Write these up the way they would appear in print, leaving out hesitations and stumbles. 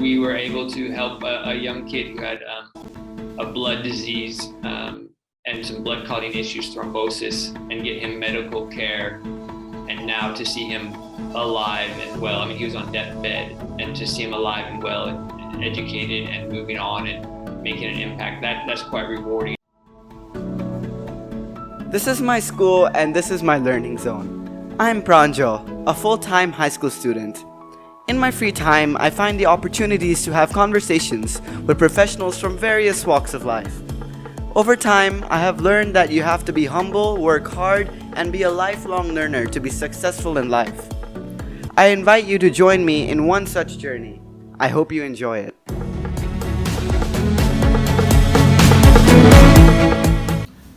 we were able to help a young kid who had a blood disease and some blood clotting issues, thrombosis, and get him medical care. And now to see him alive and well, I mean, he was on deathbed, and to see him alive and well and educated and moving on and making an impact, that's quite rewarding. This is my school and this is my learning zone. I'm Pranjal, a full-time high school student. In my free time, I find the opportunities to have conversations with professionals from various walks of life. Over time, I have learned that you have to be humble, work hard, and be a lifelong learner to be successful in life. I invite you to join me in one such journey. I hope you enjoy it.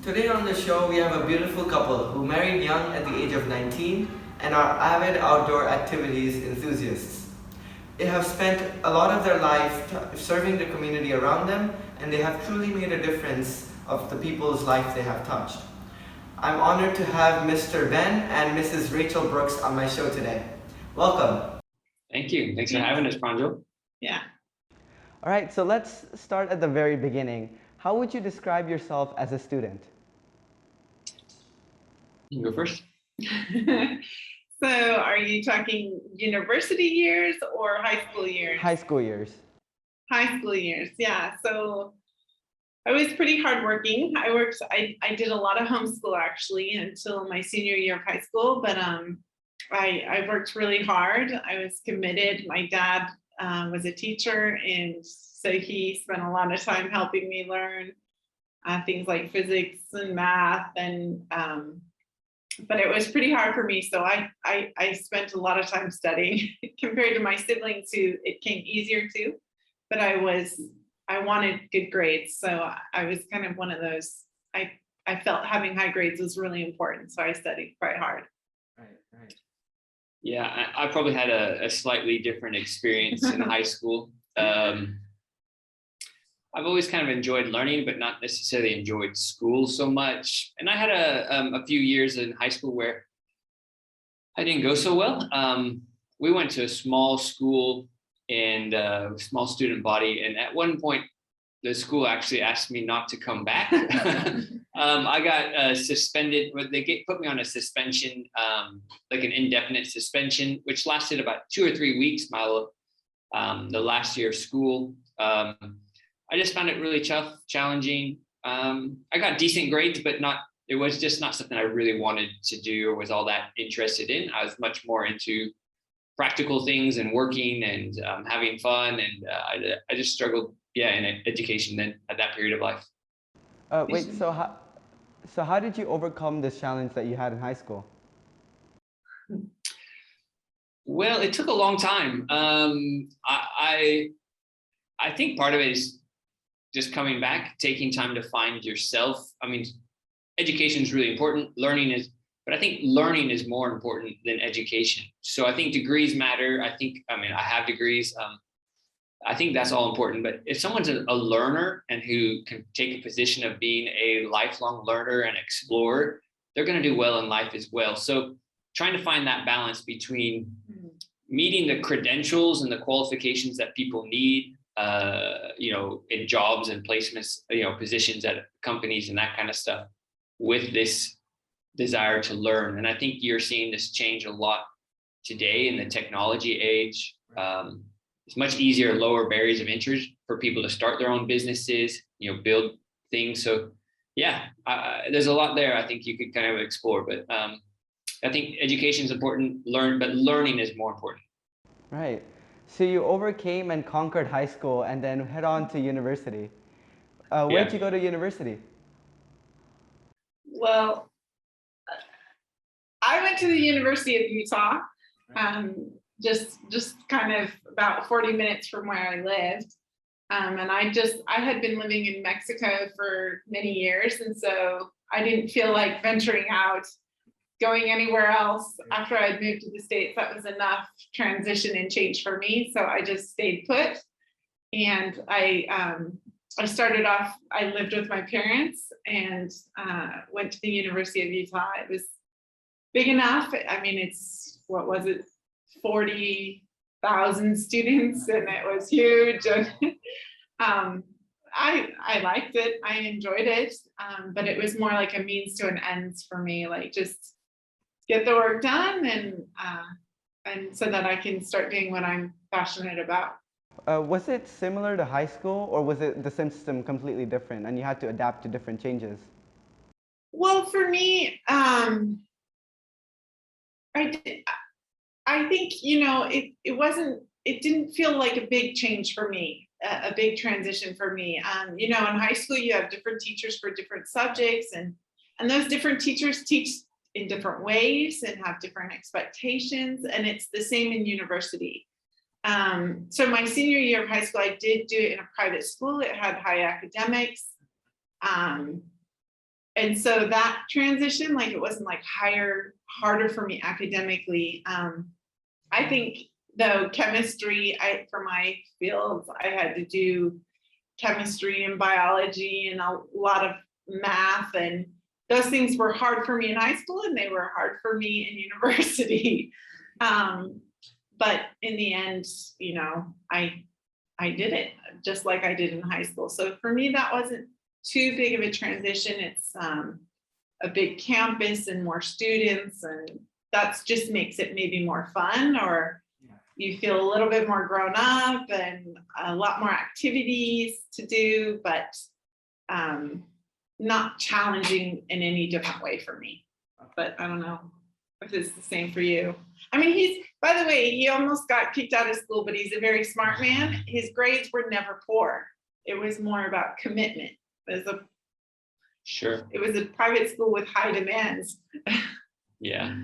Today on the show, we have a beautiful couple who married young at the age of 19 and are avid outdoor activities enthusiasts. They have spent a lot of their life serving the community around them, and they have truly made a difference of the people's life they have touched. I'm honored to have Mr. Ben and Mrs. Rachel Brooks on my show today. Welcome. Thank you. Thanks for having us, Pranjal. Yeah. All right, so let's start at the very beginning. How would you describe yourself as a student? You can go first. So are you talking university years or high school years? High school years. High school years, yeah. So I was pretty hardworking. I did a lot of homeschool actually until my senior year of high school, but I worked really hard. I was committed. My dad was a teacher, and so he spent a lot of time helping me learn things like physics and math, and but it was pretty hard for me. So I spent a lot of time studying compared to my siblings who it came easier to, but I wanted good grades. So I was kind of one of those, I felt having high grades was really important. So I studied quite hard. Right. Yeah, I probably had a slightly different experience in high school. I've always kind of enjoyed learning, but not necessarily enjoyed school so much. And I had a few years in high school where I didn't go so well. We went to a small school and a small student body. And at one point, the school actually asked me not to come back. I got suspended. They put me on a suspension, like an indefinite suspension, which lasted about 2 or 3 weeks, the last year of school. I just found it really tough, challenging. I got decent grades, but it was just not something I really wanted to do or was all that interested in. I was much more into practical things and working and having fun. And I just struggled, in education then at that period of life. So how did you overcome this challenge that you had in high school? Well, it took a long time. I think part of it is just coming back, taking time to find yourself. I mean, education is really important. But I think learning is more important than education. So I think degrees matter. I have degrees. I think that's all important. But if someone's a learner and who can take a position of being a lifelong learner and explorer, they're going to do well in life as well. So trying to find that balance between meeting the credentials and the qualifications that people need, in jobs and placements, positions at companies and that kind of stuff, with this desire to learn. And I think you're seeing this change a lot today in the technology age. It's much easier, lower barriers of entry for people to start their own businesses, build things. So there's a lot there I think you could kind of explore, but I think education is important, but learning is more important. Right. So you overcame and conquered high school and then head on to university. Where'd you go to university? Well, I went to the University of Utah, just kind of about 40 minutes from where I lived. And I had been living in Mexico for many years. And so I didn't feel like venturing out, going anywhere else after I'd moved to the States. That was enough transition and change for me. So I just stayed put. And I started off, I lived with my parents and went to the University of Utah. It was big enough. I mean, it's, 40 1,000 students, and it was huge. And I liked it. I enjoyed it, but it was more like a means to an ends for me. Like just get the work done, and so that I can start doing what I'm passionate about. Was it similar to high school, or was it the system completely different and you had to adapt to different changes? Well, for me, I think, it didn't feel like a big change for me, a big transition for me. In high school, you have different teachers for different subjects, and those different teachers teach in different ways and have different expectations. And it's the same in university. So my senior year of high school, I did do it in a private school. It had high academics. And so that transition, like it wasn't like harder for me academically. I think though chemistry, for my fields, I had to do chemistry and biology and a lot of math, and those things were hard for me in high school and they were hard for me in university. But in the end, I did it just like I did in high school. So for me, that wasn't too big of a transition. It's a big campus and more students, and that just makes it maybe more fun, or you feel a little bit more grown up and a lot more activities to do, but not challenging in any different way for me. But I don't know if it's the same for you. I mean, by the way, he almost got kicked out of school, but he's a very smart man. His grades were never poor. It was more about commitment. It was a private school with high demands. Yeah.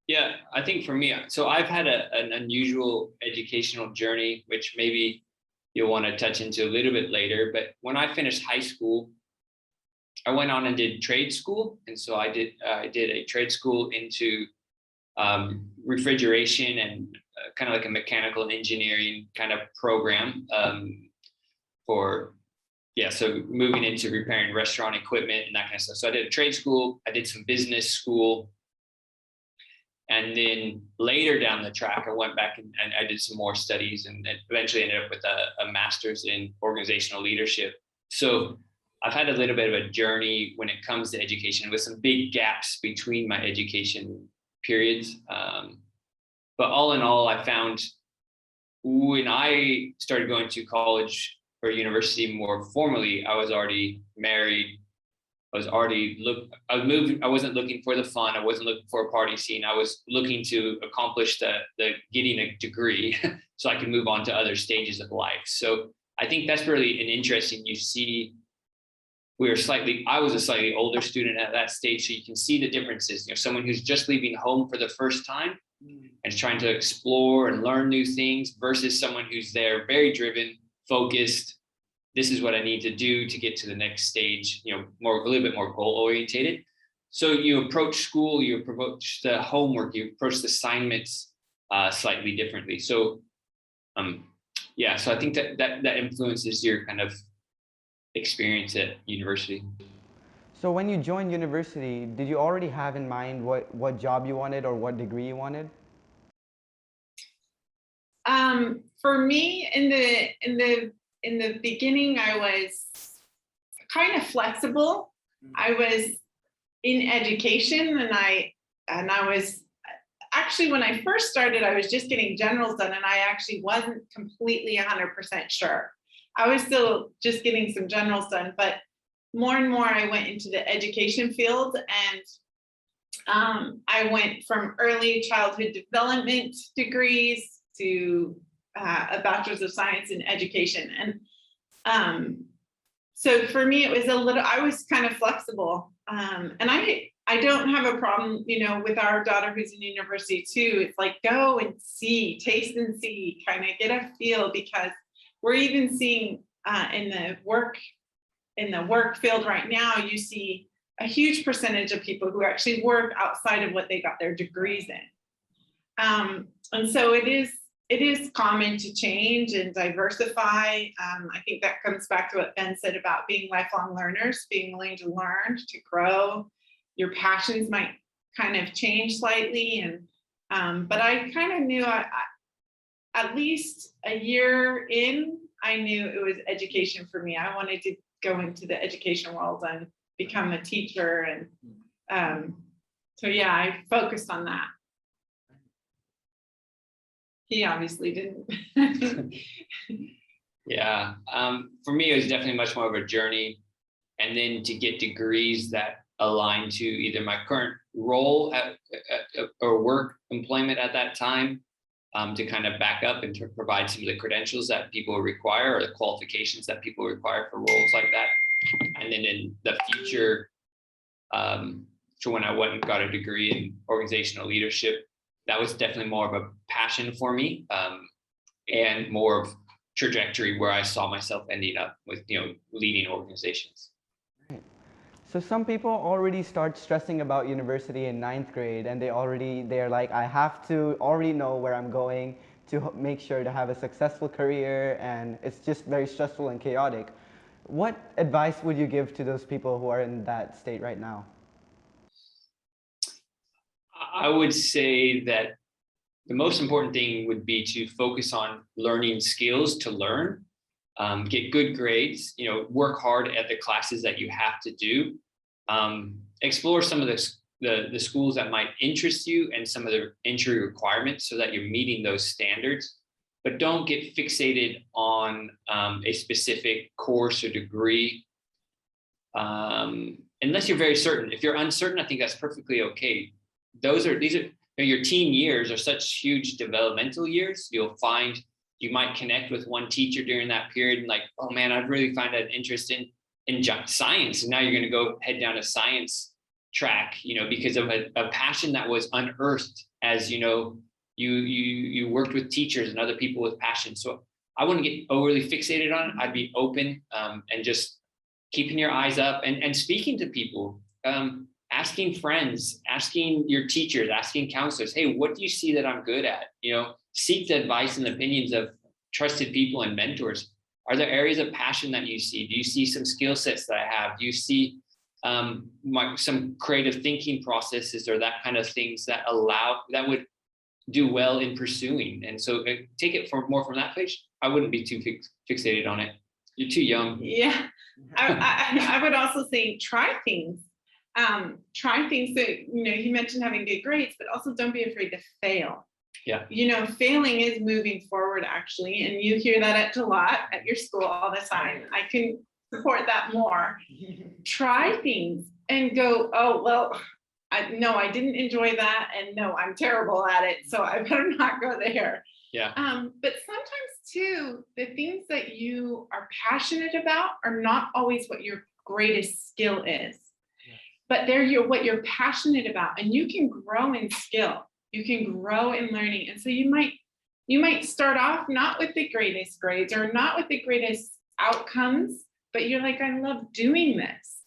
Yeah, I think for me, so I've had an unusual educational journey, which maybe you'll want to touch into a little bit later. But when I finished high school, I went on and did trade school. And so I did a trade school into refrigeration and kind of like a mechanical engineering kind of program so moving into repairing restaurant equipment and that kind of stuff. So I did a trade school, I did some business school. And then later down the track, I went back and I did some more studies and eventually ended up with a master's in organizational leadership. So I've had a little bit of a journey when it comes to education with some big gaps between my education periods. But all in all, I found when I started going to college or university more formally, I was already married. I wasn't looking for the fun. I wasn't looking for a party scene. I was looking to accomplish the getting a degree so I can move on to other stages of life. So I think that's really an interesting, you see, I was a slightly older student at that stage. So you can see the differences, someone who's just leaving home for the first time and is trying to explore and learn new things versus someone who's there, very driven, focused. This is what I need to do to get to the next stage, a little bit more goal orientated. So you approach school, you approach the homework, you approach the assignments slightly differently. So so I think that influences your kind of experience at university. So when you joined university, did you already have in mind what job you wanted or what degree you wanted? For me, in the beginning, I was kind of flexible. I was in education, and I was actually, when I first started, I was just getting generals done, and I actually wasn't completely 100% sure. I was still just getting some generals done, but more and more I went into the education field, and I went from early childhood development degrees to a bachelor's of science in education. And so for me, it was I was kind of flexible. And I don't have a problem, with our daughter who's in university too. It's like, go and see, taste and see, kind of get a feel, because we're even seeing in the work field right now, you see a huge percentage of people who actually work outside of what they got their degrees in. And so it is common to change and diversify. I think that comes back to what Ben said about being lifelong learners, being willing to learn, to grow. Your passions might kind of change slightly, and But I kind of knew at least a year in, I knew it was education for me. I wanted to go into the education world and become a teacher. And so, yeah, I focused on that. He obviously didn't. Yeah. For me, it was definitely much more of a journey. And then to get degrees that align to either my current role or work employment at that time, to kind of back up and to provide some of the credentials that people require or the qualifications that people require for roles like that. And then in the future, so when I went and got a degree in organizational leadership, that was definitely more of a passion for me, and more of trajectory where I saw myself ending up with, leading organizations. So some people already start stressing about university in 9th grade, and they're like, I have to already know where I'm going to make sure to have a successful career, and it's just very stressful and chaotic. What advice would you give to those people who are in that state right now? I would say that the most important thing would be to focus on learning skills to learn, get good grades, work hard at the classes that you have to do, explore some of the schools that might interest you and some of the entry requirements so that you're meeting those standards, but don't get fixated on a specific course or degree, unless you're very certain. If you're uncertain, I think that's perfectly okay. Your teen years are such huge developmental years. You'll find you might connect with one teacher during that period and like, oh man, I'd really find an interest in science. And now you're going to go head down a science track, because of a passion that was unearthed as, you worked with teachers and other people with passion. So I wouldn't get overly fixated on it. I'd be open, and just keeping your eyes up and speaking to people, asking friends, asking your teachers, asking counselors, hey, what do you see that I'm good at? Seek the advice and opinions of trusted people and mentors. Are there areas of passion that you see? Do you see some skill sets that I have? Do you see some creative thinking processes or that kind of things that would do well in pursuing? And so take it more from that place. I wouldn't be too fixated on it. You're too young. Yeah. I would also say try things. Try things. So, you mentioned having good grades, but also don't be afraid to fail. Yeah. Failing is moving forward, actually. And you hear that a lot at your school all the time. I can support that more. Try things and go, oh, well, I didn't enjoy that. And no, I'm terrible at it. So I better not go there. Yeah. But sometimes too, the things that you are passionate about are not always what your greatest skill is. But they're what you're passionate about, and you can grow in skill. You can grow in learning. And so you might start off not with the greatest grades or not with the greatest outcomes, but you're like, I love doing this.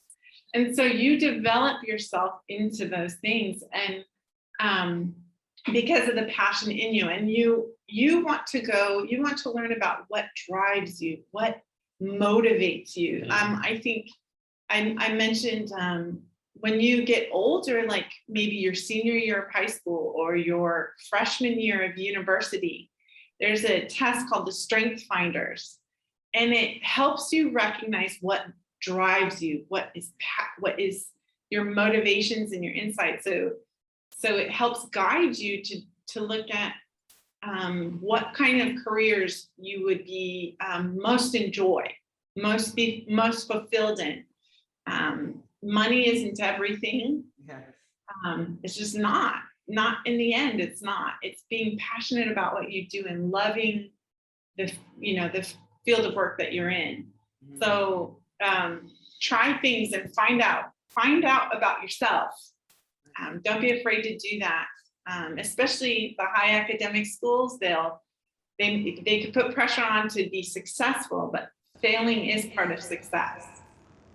And so you develop yourself into those things, and because of the passion in you, and you want to learn about what drives you, what motivates you. I think I mentioned, when you get older, like maybe your senior year of high school or your freshman year of university, there's a test called the Strength Finders, and it helps you recognize what drives you, what is your motivations and your insights. So it helps guide you to look at what kind of careers you would be most enjoy, most fulfilled in. Money isn't everything. Yes. It's just not in the end. It's not. It's being passionate about what you do and loving the field of work that you're in. Mm-hmm. So try things and find out about yourself. Don't be afraid to do that. Especially the high academic schools, they could put pressure on to be successful, but failing is part of success.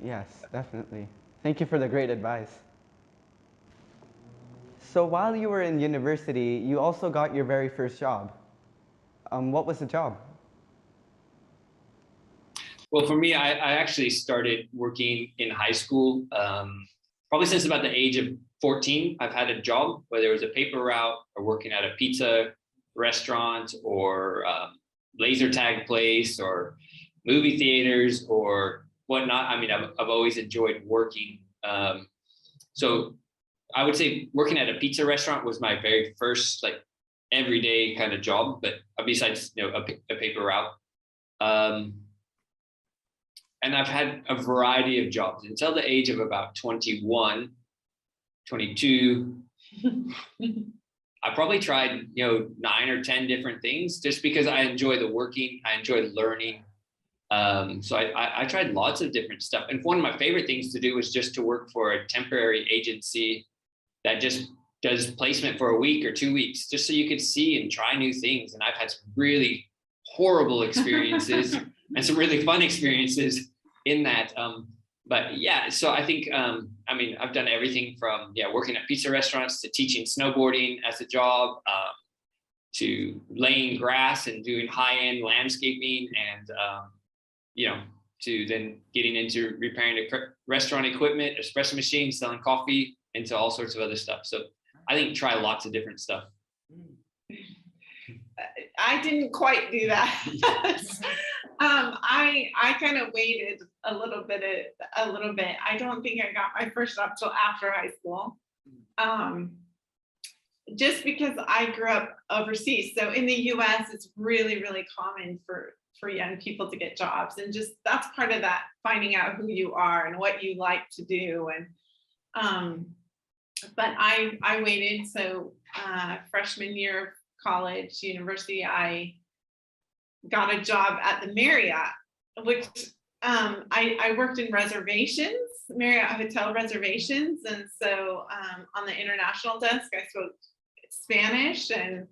Yes, definitely. Thank you for the great advice. So while you were in university, you also got your very first job. What was the job? Well, for me, I actually started working in high school, probably since about the age of 14, I've had a job, whether it was a paper route or working at a pizza restaurant or laser tag place or movie theaters or whatnot. I mean, I've always enjoyed working. So I would say working at a pizza restaurant was my very first like everyday kind of job, but besides, a paper route. And I've had a variety of jobs until the age of about 21, 22. I probably tried, 9 or 10 different things just because I enjoy the working, I enjoy learning. So I tried lots of different stuff. And one of my favorite things to do was just to work for a temporary agency that just does placement for a week or 2 weeks, just so you could see and try new things. And I've had some really horrible experiences and some really fun experiences in that. But yeah, so I think, I've done everything from, working at pizza restaurants to teaching snowboarding as a job, to laying grass and doing high-end landscaping and, to then getting into repairing restaurant equipment, espresso machines, selling coffee, into all sorts of other stuff. So I think try lots of different stuff. I didn't quite do that. I kind of waited a little bit. I don't think I got my first job till after high school. Just because I grew up overseas. So in the US, it's really, really common for young people to get jobs. And just that's part of that, finding out who you are and what you like to do. And but I waited. So freshman year of college, university, I got a job at the Marriott, which I worked in reservations, Marriott hotel reservations. And so on the international desk, I spoke Spanish, and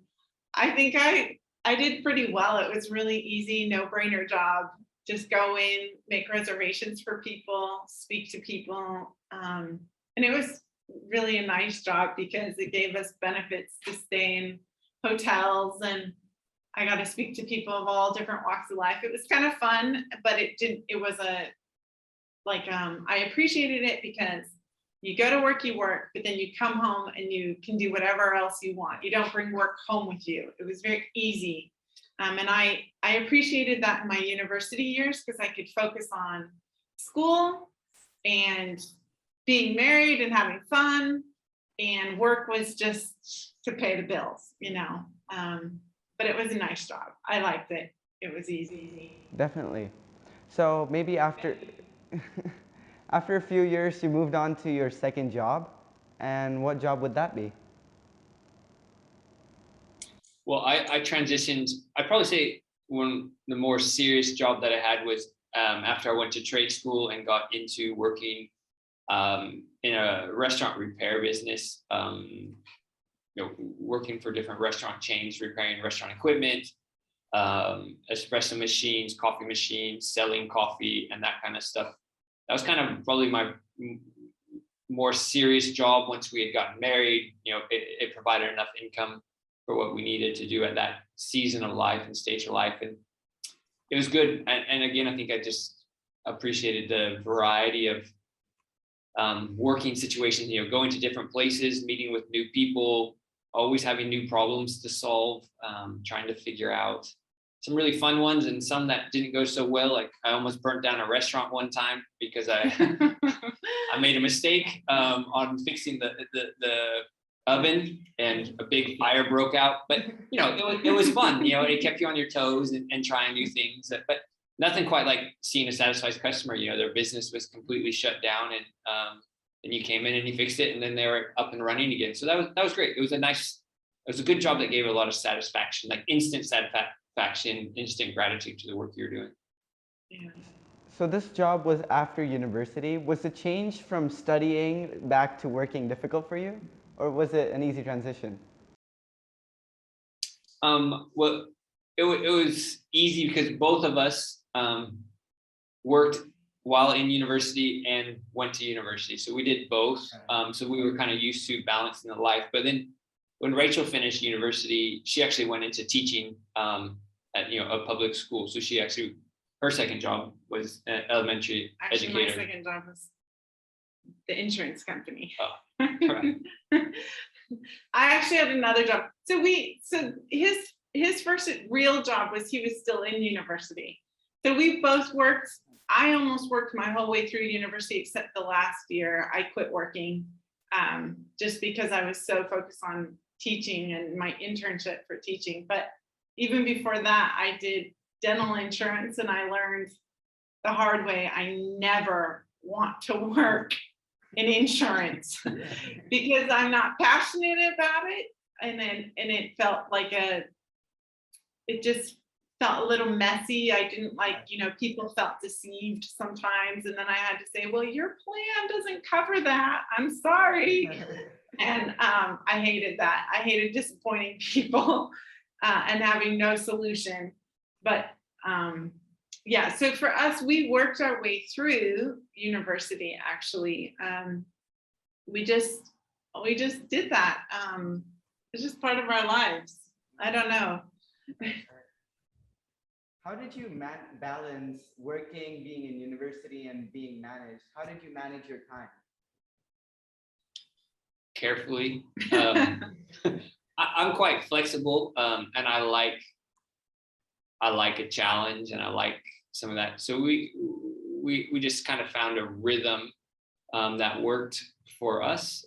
I think I did pretty well. It was really easy, no-brainer job. Just go in, make reservations for people, speak to people. And it was really a nice job because it gave us benefits to stay in hotels, and I got to speak to people of all different walks of life. It was kind of fun, but I appreciated it because you go to work, you work, but then you come home and you can do whatever else you want. You don't bring work home with you. It was very easy. And I appreciated that in my university years because I could focus on school and being married and having fun, and work was just to pay the bills, but it was a nice job. I liked it. It was easy. Definitely. So maybe after after a few years, you moved on to your second job. And what job would that be? Well, I transitioned. I'd probably say the more serious job that I had was after I went to trade school and got into working in a restaurant repair business, working for different restaurant chains, repairing restaurant equipment, espresso machines, coffee machines, selling coffee, and that kind of stuff. That was kind of probably my more serious job. Once we had gotten married, it provided enough income for what we needed to do at that season of life and stage of life. And it was good. And again, I think I just appreciated the variety of working situations, going to different places, meeting with new people, always having new problems to solve, trying to figure out some really fun ones and some that didn't go so well. Like I almost burnt down a restaurant one time because I made a mistake on fixing the oven, and a big fire broke out. But it was fun. It kept you on your toes and trying new things. But nothing quite like seeing a satisfied customer. Their business was completely shut down, and you came in and you fixed it, and then they were up and running again. So that was great. It was a good job that gave a lot of satisfaction, like instant satisfaction, instant gratitude to the work you're doing. Yeah. So this job was after university. Was the change from studying back to working difficult for you, or was it an easy transition? Well, it was easy because both of us worked while in university and went to university. So we did both. So we were kind of used to balancing the life. But then when Rachel finished university, she actually went into teaching at a public school. So her second job was an elementary educator. My second job was the insurance company. Oh, right. I actually had another job. So his first real job was he was still in university. So we both worked. I almost worked my whole way through university except the last year. I quit working just because I was so focused on teaching and my internship for teaching. But even before that, I did dental insurance, and I learned the hard way I never want to work in insurance because I'm not passionate about it. And it felt like it just felt a little messy. I didn't like, people felt deceived sometimes. And then I had to say, well, your plan doesn't cover that. I'm sorry. And I hated that. I hated disappointing people and having no solution. But yeah, so for us, we worked our way through university, actually. We just did that. It's just part of our lives. I don't know. How did you balance working, being in university, and being managed? How did you manage your time? Carefully. I'm quite flexible, and I like a challenge, and I like some of that. So we just kind of found a rhythm that worked for us.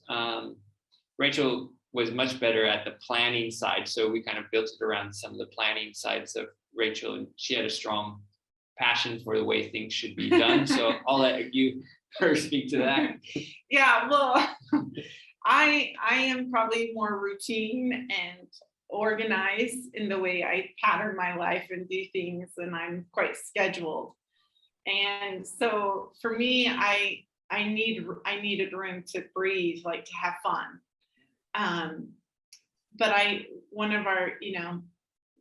Rachel was much better at the planning side, so we kind of built it around some of the planning sides of Rachel, and she had a strong passion for the way things should be done. So I'll let you her speak to that. Yeah, well, I am probably more routine and organized in the way I pattern my life and do things, and I'm quite scheduled. And so for me, I needed room to breathe, like to have fun. But one of our,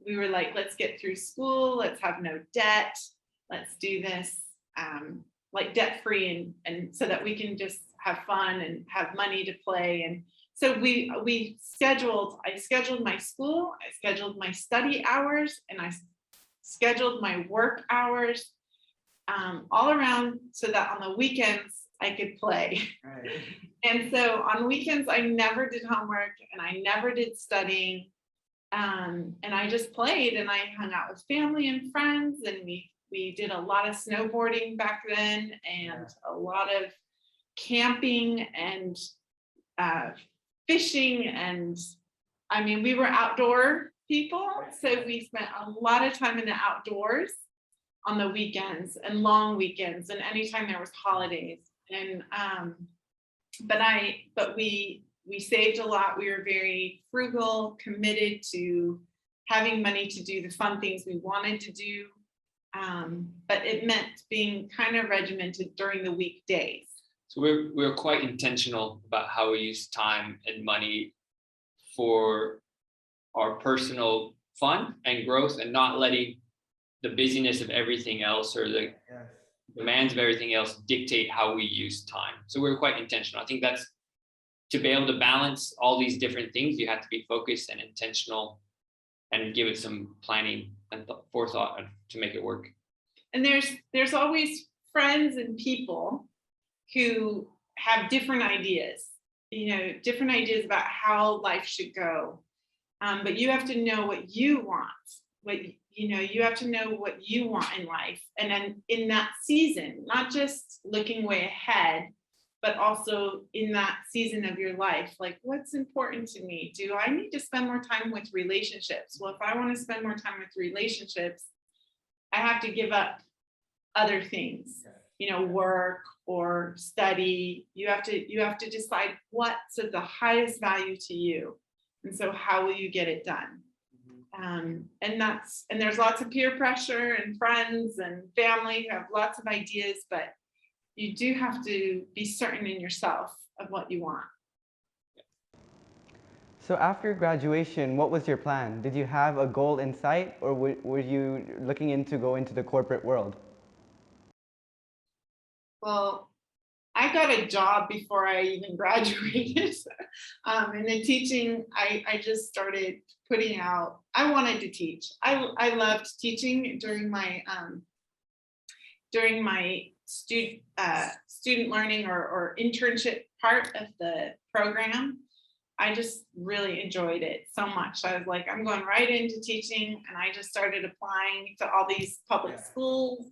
we were like, let's get through school, let's have no debt, let's do this like debt free, and so that we can just have fun and have money to play. And so I scheduled my school, I scheduled my study hours, and I scheduled my work hours all around so that on the weekends I could play. Right. And so on weekends, I never did homework and I never did studying. And I just played, and I hung out with family and friends, and we did a lot of snowboarding back then, and a lot of camping and fishing. And I mean, we were outdoor people, so we spent a lot of time in the outdoors on the weekends and long weekends and anytime there was holidays. And but we saved a lot. We were very frugal, committed to having money to do the fun things we wanted to do. But it meant being kind of regimented during the weekdays. So we're quite intentional about how we use time and money for our personal fun and growth, and not letting the busyness of everything else or the demands of everything else dictate how we use time. So we're quite intentional. I think that's, to be able to balance all these different things, you have to be focused and intentional and give it some planning and forethought to make it work. And there's always friends and people who have different ideas, different ideas about how life should go. But you have to know what you want, you have to know what you want in life. And then in that season, not just looking way ahead, but also in that season of your life, like, what's important to me? Do I need to spend more time with relationships? Well, if I want to spend more time with relationships, I have to give up other things, work or study. You have to decide what's of the highest value to you. And so how will you get it done? And there's lots of peer pressure and friends and family who have lots of ideas, but you do have to be certain in yourself of what you want. So after graduation, what was your plan? Did you have a goal in sight, or were you looking to go into the corporate world? Well, I got a job before I even graduated. In the teaching, I just started putting out, I wanted to teach. I loved teaching during my student learning or internship part of the program, I just really enjoyed it so much. I was like, I'm going right into teaching, and I just started applying to all these public schools.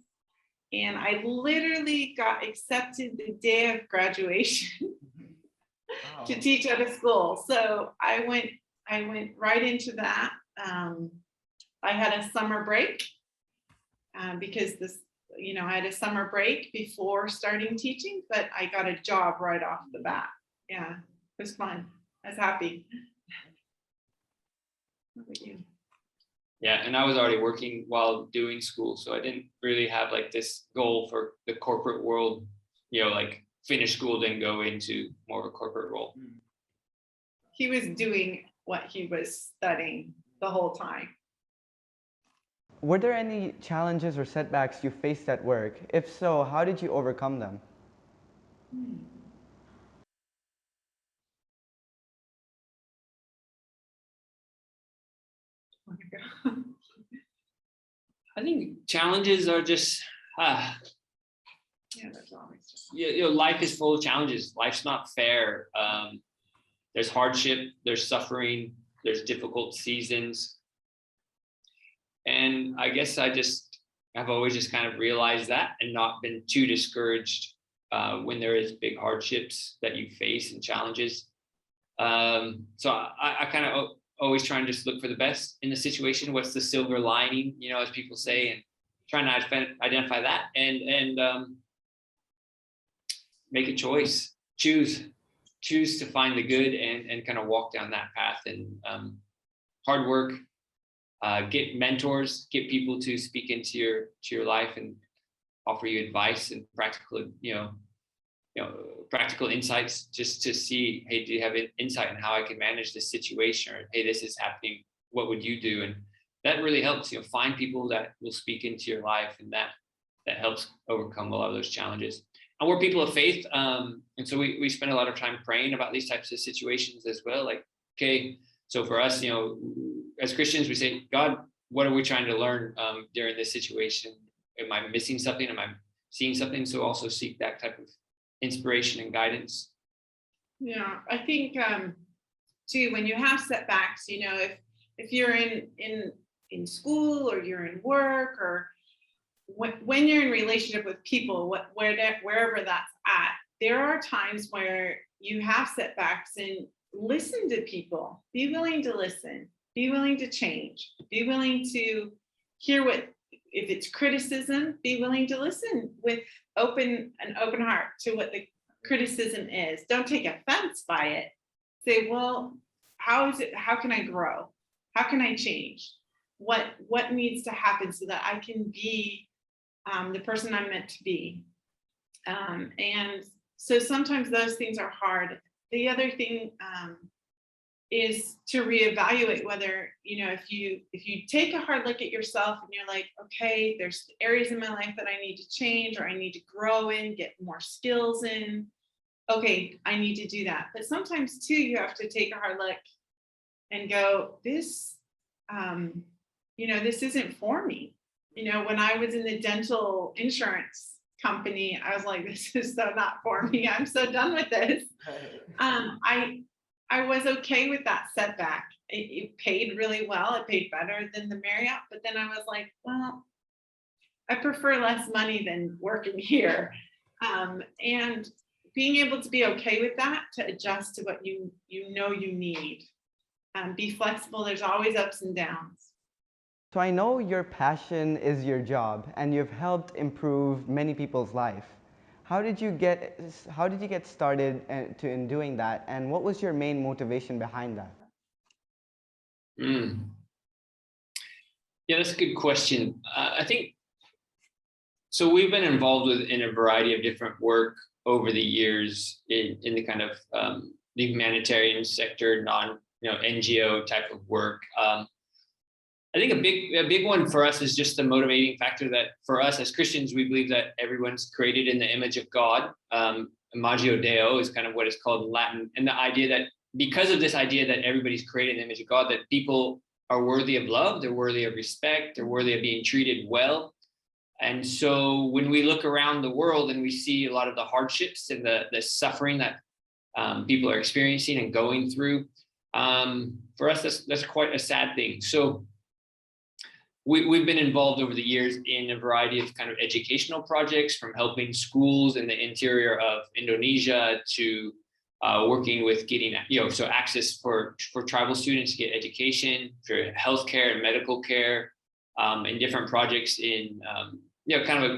And I literally got accepted the day of graduation to teach at a school. So I went right into that. I had a summer break because I had a summer break before starting teaching, but I got a job right off the bat. Yeah, it was fun. I was happy. What about you? Yeah, and I was already working while doing school, so I didn't really have like this goal for the corporate world, like finish school, then go into more of a corporate role. He was doing what he was studying the whole time. Were there any challenges or setbacks you faced at work? If so, how did you overcome them? I think challenges are just, Yeah, that's always. life is full of challenges. Life's not fair. There's hardship, there's suffering, there's difficult seasons. And I guess I've always just kind of realized that and not been too discouraged when there is big hardships that you face and challenges. So I kind of always try and just look for the best in the situation. What's the silver lining, as people say, and trying to identify that and make a choice, choose to find the good and kind of walk down that path. And hard work, get mentors, get people to speak into your life and offer you advice and practical, practical insights, just to see, hey, do you have an insight on how I can manage this situation? Or, hey, this is happening, what would you do? And that really helps, find people that will speak into your life, and that helps overcome a lot of those challenges. And we're people of faith. And so we spend a lot of time praying about these types of situations as well. Like, okay, so for us, as Christians, we say, God, what are we trying to learn during this situation? Am I missing something? Am I seeing something? So also seek that type of inspiration and guidance. Yeah, I think too, when you have setbacks, if you're in school or you're in work, or when you're in relationship with people, wherever that's at, there are times where you have setbacks, and listen to people. Be willing to listen. Be willing to change. Be willing to hear if it's criticism, be willing to listen with an open heart to what the criticism is. Don't take offense by it. Say, well, how can I grow? How can I change? What needs to happen so that I can be the person I'm meant to be? And so sometimes those things are hard. The other thing is to reevaluate whether, if you take a hard look at yourself and you're like, okay, there's areas in my life that I need to change, or I need to grow in, get more skills in. Okay, I need to do that. But sometimes too, you have to take a hard look and go, this isn't for me. When I was in the dental insurance company, I was like, this is so not for me. I'm so done with this. I was okay with that setback. It paid really well. It paid better than the Marriott. But then I was like, well, I prefer less money than working here. And being able to be okay with that, to adjust to what you need. Be flexible. There's always ups and downs. So I know your passion is your job, and you've helped improve many people's life. How did you get started in doing that, and what was your main motivation behind that? Yeah, that's a good question. I think so. We've been involved in a variety of different work over the years in the kind of the humanitarian sector, NGO type of work. I think a big one for us is just the motivating factor that for us as Christians, we believe that everyone's created in the image of God. Imagio Deo is kind of what it's called in Latin. And the idea that because of this idea that everybody's created in the image of God, that people are worthy of love, they're worthy of respect, they're worthy of being treated well. And so when we look around the world and we see a lot of the hardships and the suffering that people are experiencing and going through, for us, that's quite a sad thing. So we've been involved over the years in a variety of kind of educational projects, from helping schools in the interior of Indonesia to working with getting, so access for tribal students to get education, for healthcare and medical care, and different projects in, kind of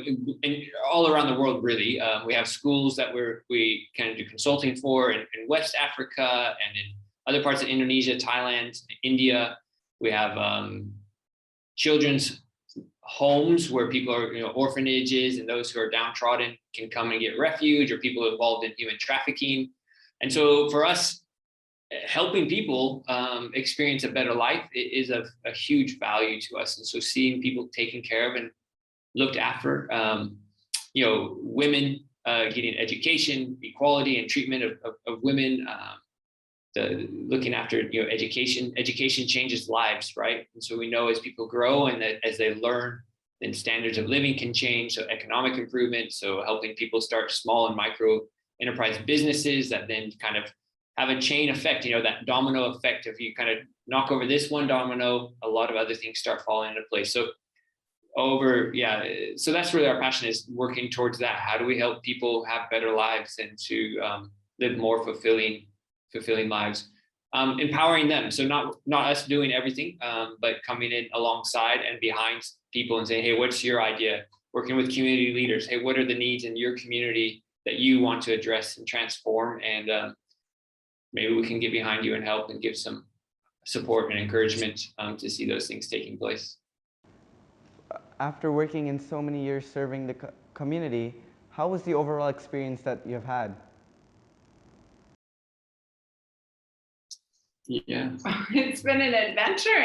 all around the world, really. We have schools that we kind of do consulting for in West Africa and in other parts of Indonesia, Thailand, India. We have children's homes where people are, orphanages, and those who are downtrodden can come and get refuge, or people involved in human trafficking. And so for us, helping people experience a better life is of a huge value to us. And so seeing people taken care of and looked after, women getting education, equality and treatment of women, looking after, education changes lives, right? And so we know as people grow and that as they learn, then standards of living can change. So economic improvement, so helping people start small and micro enterprise businesses that then kind of have a chain effect, that domino effect. If you kind of knock over this one domino, a lot of other things start falling into place. So so that's really our passion, is working towards that. How do we help people have better lives and to live more fulfilling lives, empowering them. So not us doing everything, but coming in alongside and behind people and saying, hey, what's your idea? Working with community leaders. Hey, what are the needs in your community that you want to address and transform? And maybe we can get behind you and help and give some support and encouragement to see those things taking place. After working in so many years serving the community, how was the overall experience that you've had? Yeah, it's been an adventure.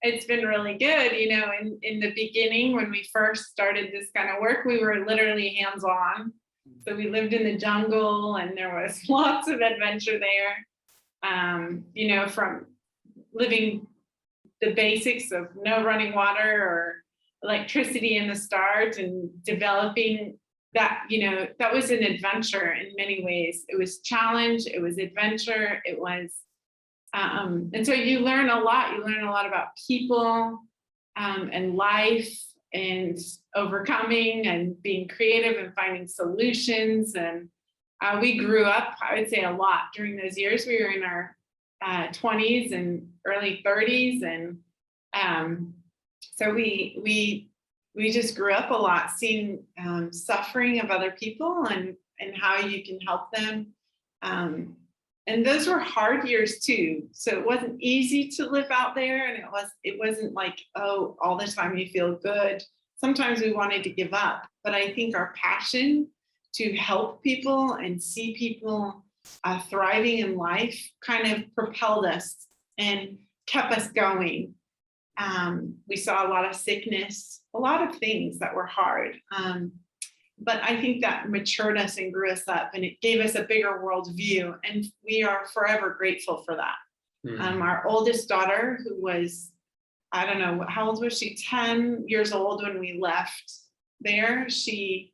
It's been really good. In the beginning, when we first started this kind of work, we were literally hands-on. So we lived in the jungle, and there was lots of adventure there. From living the basics of no running water or electricity in the start, and developing that, that was an adventure in many ways. It was challenge, it was adventure, it was and so you learn a lot. You learn a lot about people and life and overcoming and being creative and finding solutions. And we grew up, I would say, a lot during those years. We were in our 20s and early 30s. And so we just grew up a lot, seeing suffering of other people and how you can help them. And those were hard years too. So it wasn't easy to live out there, and it wasn't like, oh, all the time you feel good. Sometimes we wanted to give up, but I think our passion to help people and see people thriving in life kind of propelled us and kept us going. We saw a lot of sickness, a lot of things that were hard. But I think that matured us and grew us up, and it gave us a bigger worldview, and we are forever grateful for that. Our oldest daughter, who was, I don't know, how old was she? 10 years old when we left there. She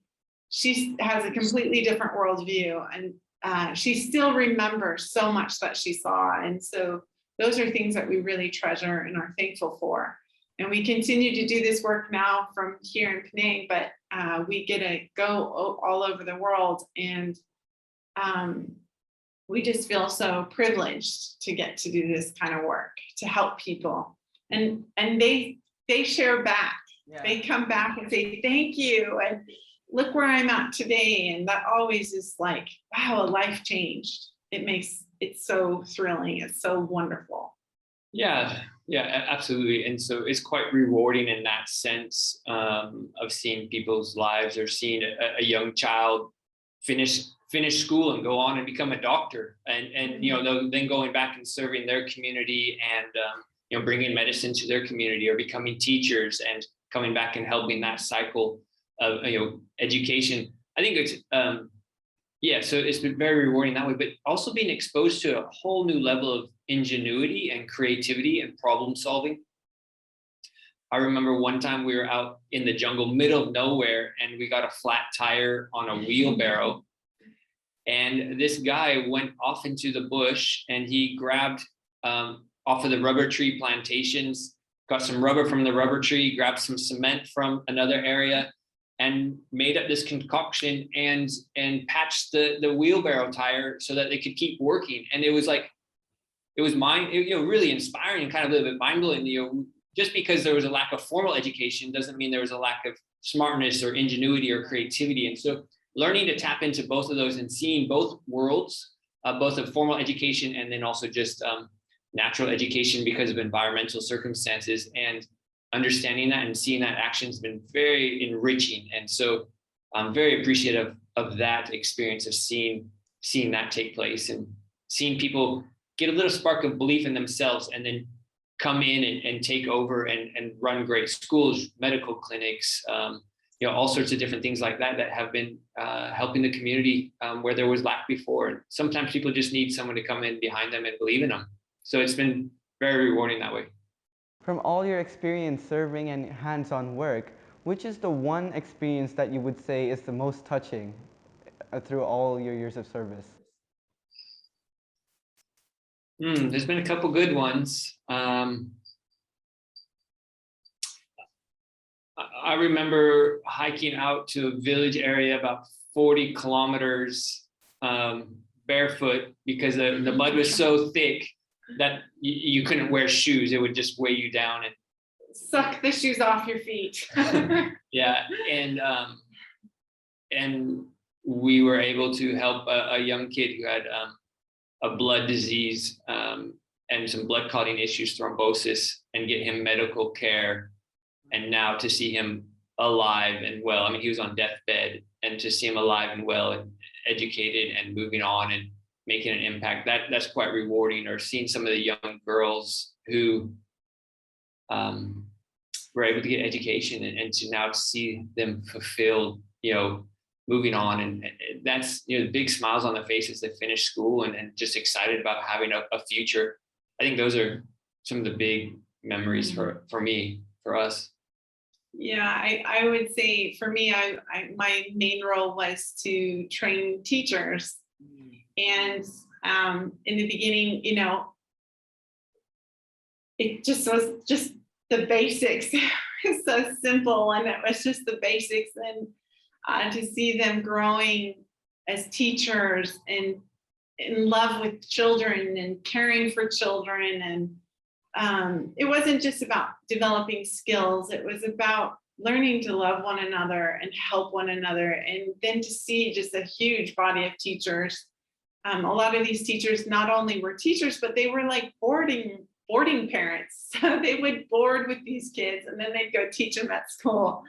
has a completely different worldview, and she still remembers so much that she saw. And so those are things that we really treasure and are thankful for. And we continue to do this work now from here in Penang, but we get to go all over the world, and we just feel so privileged to get to do this kind of work, to help people. And they share back. Yeah. They come back and say, thank you, and look where I'm at today. And that always is like, wow, a life changed. It makes it so thrilling. It's so wonderful. Yeah, absolutely. And so it's quite rewarding in that sense of seeing people's lives, or seeing a young child finish school and go on and become a doctor, and then going back and serving their community, and bringing medicine to their community, or becoming teachers and coming back and helping that cycle of education. I think it's so it's been very rewarding that way, but also being exposed to a whole new level of ingenuity and creativity and problem solving. I remember one time we were out in the jungle, middle of nowhere, and we got a flat tire on a wheelbarrow. And this guy went off into the bush and he grabbed off of the rubber tree plantations, got some rubber from the rubber tree, grabbed some cement from another area, and made up this concoction and patched the wheelbarrow tire so that they could keep working. And it was like, it was really inspiring and kind of a little bit mind-blowing. Just because there was a lack of formal education doesn't mean there was a lack of smartness or ingenuity or creativity. And so learning to tap into both of those and seeing both worlds, both of formal education and then also just natural education because of environmental circumstances, and understanding that and seeing that action has been very enriching. And so I'm very appreciative of that experience of seeing that take place and seeing people get a little spark of belief in themselves and then come in and take over and run great schools, medical clinics, all sorts of different things like that have been helping the community where there was lack before. And sometimes people just need someone to come in behind them and believe in them. So it's been very rewarding that way. From all your experience serving and hands-on work, which is the one experience that you would say is the most touching through all your years of service? There's been a couple good ones. I remember hiking out to a village area about 40 kilometers barefoot because the mud was so thick that you couldn't wear shoes. It would just weigh you down and suck the shoes off your feet. Yeah, and we were able to help a young kid who had a blood disease and some blood clotting issues, thrombosis, and get him medical care. And now to see him alive and well, I mean, he was on deathbed, and to see him alive and well and educated and moving on and making an impact, that's quite rewarding. Or seeing some of the young girls who were able to get education and to now see them fulfilled, moving on. And that's, the big smiles on their faces that finish school and just excited about having a future. I think those are some of the big memories for me, for us. Yeah, I would say for me, my main role was to train teachers. And in the beginning, it just was just the basics. It was so simple, and it was just the basics. And to see them growing as teachers and in love with children and caring for children, and it wasn't just about developing skills. It was about learning to love one another and help one another. And then to see just a huge body of teachers. A lot of these teachers not only were teachers, but they were like boarding parents. So they would board with these kids and then they'd go teach them at school.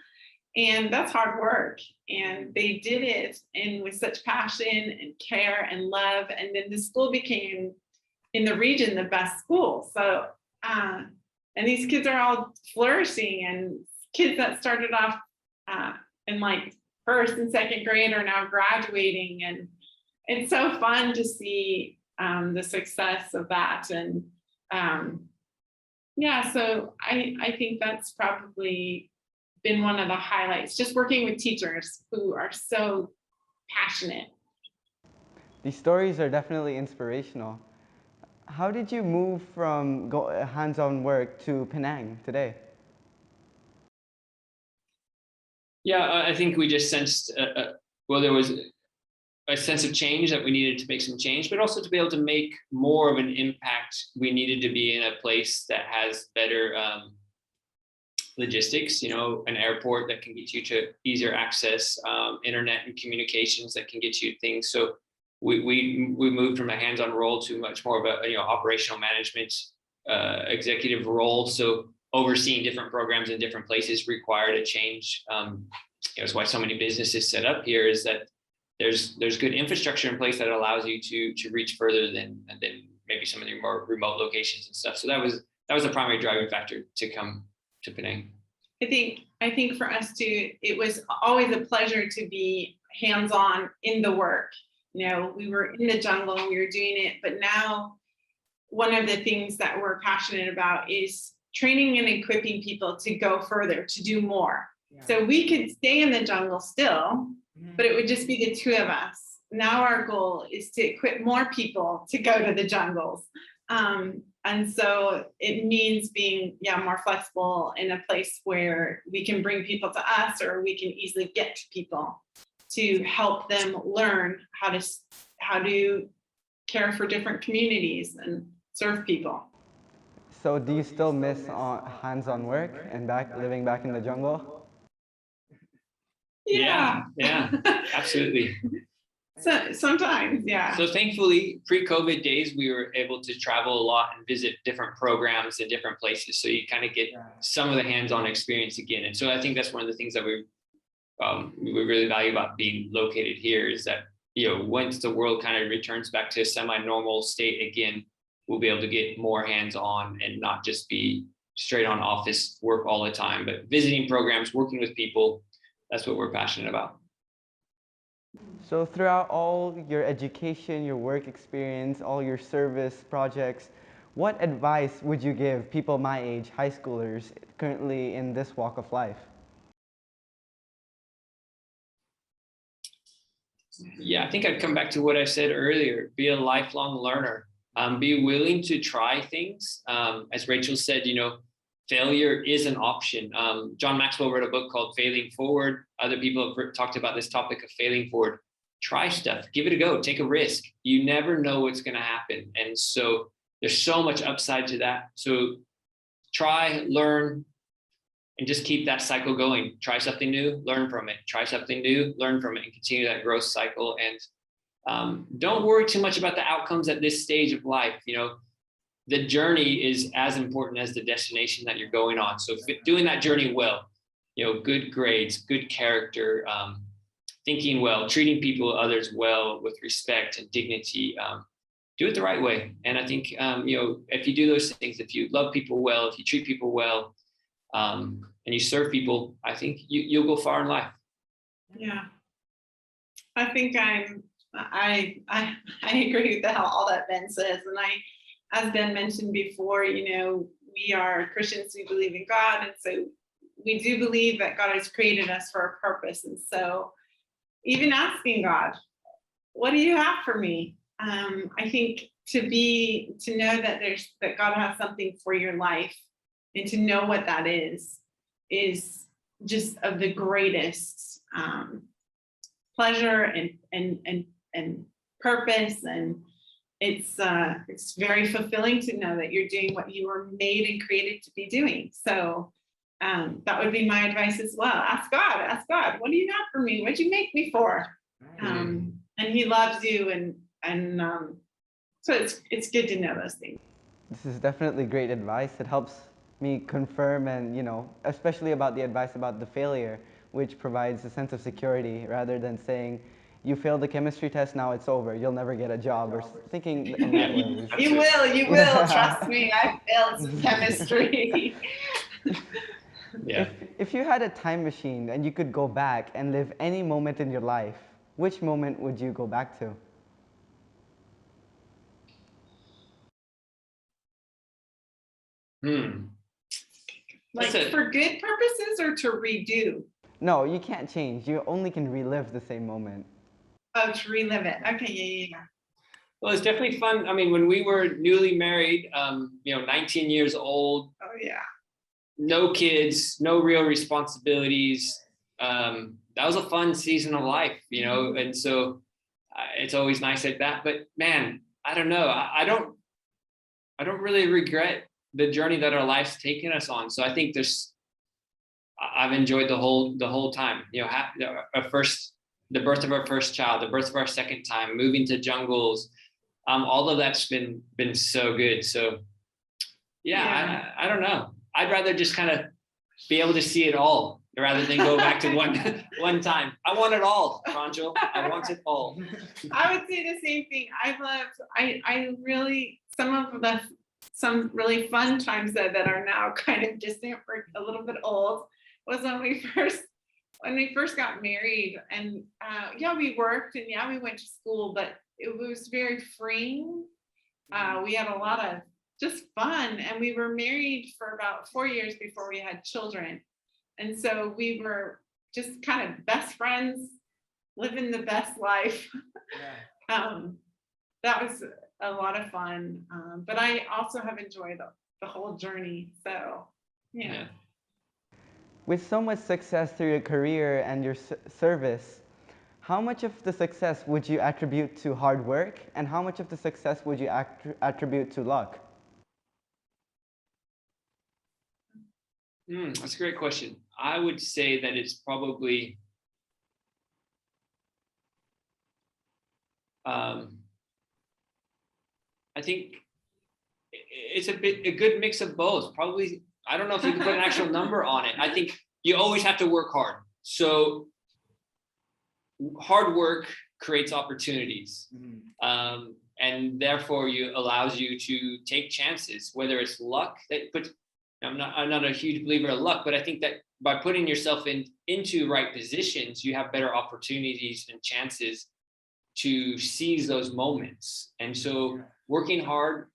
And that's hard work. And they did it and with such passion and care and love. And then the school became, in the region, the best school. So, and these kids are all flourishing, and kids that started off in like first and second grade are now graduating. And it's so fun to see the success of that. And so I think that's probably been one of the highlights, just working with teachers who are so passionate. These stories are definitely inspirational. How did you move from hands-on work to Penang today? Yeah, I think we just sensed, there was a sense of change, that we needed to make some change, but also to be able to make more of an impact, we needed to be in a place that has better logistics, an airport that can get you to easier access, internet and communications that can get you things. So we moved from a hands-on role to much more of a operational management executive role. So overseeing different programs in different places required a change. That's why so many businesses set up here, is that there's good infrastructure in place that allows you to reach further than maybe some of the more remote locations and stuff. So that was the primary driving factor to come to Penang. I think for us too, it was always a pleasure to be hands-on in the work. We were in the jungle and we were doing it, but now one of the things that we're passionate about is training and equipping people to go further, to do more. Yeah. So we could stay in the jungle still, but it would just be the two of us. Now our goal is to equip more people to go to the jungles. And so it means being more flexible in a place where we can bring people to us, or we can easily get to people to help them learn how to care for different communities and serve people. So do you still miss hands-on work and living back in the jungle? Yeah, absolutely. So sometimes, yeah. So thankfully, pre-COVID days, we were able to travel a lot and visit different programs in different places. So you kind of get some of the hands-on experience again. And so I think that's one of the things that we really value about being located here, is that, once the world kind of returns back to a semi-normal state again, we'll be able to get more hands-on and not just be straight on office work all the time, but visiting programs, working with people. That's what we're passionate about. So throughout all your education, your work experience, all your service projects, what advice would you give people my age, high schoolers, currently in this walk of life? Yeah, I think I'd come back to what I said earlier. Be a lifelong learner. Be willing to try things. As Rachel said, failure is an option. John Maxwell wrote a book called Failing Forward. Other people have talked about this topic of failing forward. Try stuff, give it a go, take a risk. You never know what's going to happen. And so there's so much upside to that. So try, learn, and just keep that cycle going. Try something new, learn from it. Try something new, learn from it, and continue that growth cycle. And don't worry too much about the outcomes at this stage of life. The journey is as important as the destination that you're going on. So doing that journey well, good grades, good character, thinking well, treating people, others well with respect and dignity, do it the right way. And I think, if you do those things, if you love people well, if you treat people well, and you serve people, I think you'll go far in life. Yeah. I think I agree with all that Ben says. And as Ben mentioned before, we are Christians, we believe in God. And so we do believe that God has created us for a purpose. And so even asking God, what do you have for me? I think to know that God has something for your life, and to know what that is just of the greatest pleasure and purpose. And it's very fulfilling to know that you're doing what you were made and created to be doing. So that would be my advice as well. Ask God, what do you have for me? What'd you make me for? And he loves you. And so it's good to know those things. This is definitely great advice. It helps me confirm, and especially about the advice about the failure, which provides a sense of security rather than saying, you failed the chemistry test, now it's over, you'll never get a job, or thinking in that way. You will, trust me, I failed some chemistry. Yeah. If you had a time machine and you could go back and live any moment in your life, which moment would you go back to? Like for good purposes or to redo? No, you can't change. You only can relive the same moment. Oh, to relive it. Okay, yeah. Well, it's definitely fun. I mean, when we were newly married, 19 years old. Oh, yeah. No kids, no real responsibilities. That was a fun season of life, and so it's always nice like that. But man, I don't know. I don't really regret the journey that our life's taken us on. So I think I've enjoyed the whole time. The birth of our first child, the birth of our second time, moving to jungles, all of that's been so good. So yeah. I don't know. I'd rather just kind of be able to see it all rather than go back to one time. I want it all, Pranjal. I want it all. I would say the same thing. I really, some really fun times that are now kind of distant, or a little bit old, was when we first got married. And we worked, and we went to school, but it was very freeing. We had a lot of just fun. And we were married for about 4 years before we had children. And so we were just kind of best friends, living the best life. That was a lot of fun. But I also have enjoyed the whole journey. So, yeah. With so much success through your career and your service, how much of the success would you attribute to hard work, and how much of the success would you attribute to luck? That's a great question. I would say that it's probably I think it's a good mix of both. Probably, I don't know if you can put an actual number on it. I think you always have to work hard. So hard work creates opportunities. And therefore allows you to take chances, whether it's luck that puts, I'm not a huge believer of luck, but I think that by putting yourself into right positions, you have better opportunities and chances to seize those moments. And so working hard,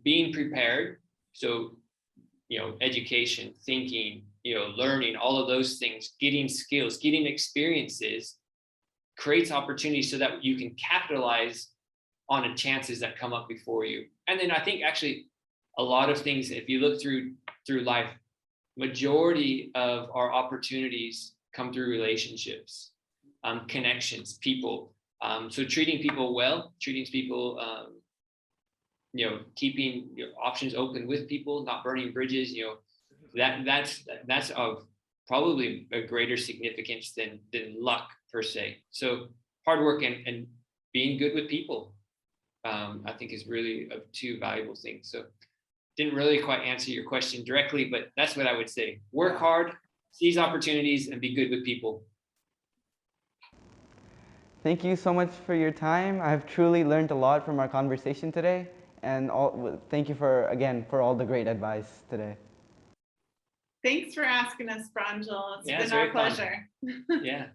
being prepared. So, education, thinking, learning, all of those things, getting skills, getting experiences creates opportunities so that you can capitalize on the chances that come up before you. And then I think actually a lot of things, if you look through life, majority of our opportunities come through relationships, connections, people. So treating people well, treating people, keeping your options open with people, not burning bridges, that's of probably a greater significance than luck per se. So hard work and being good with people, I think is really two valuable things. So didn't really quite answer your question directly, but that's what I would say. Work hard, seize opportunities, and be good with people. Thank you so much for your time. I've truly learned a lot from our conversation today, and thank you for all the great advice today. Thanks for asking us, Pranjal. It's been our pleasure. Yeah.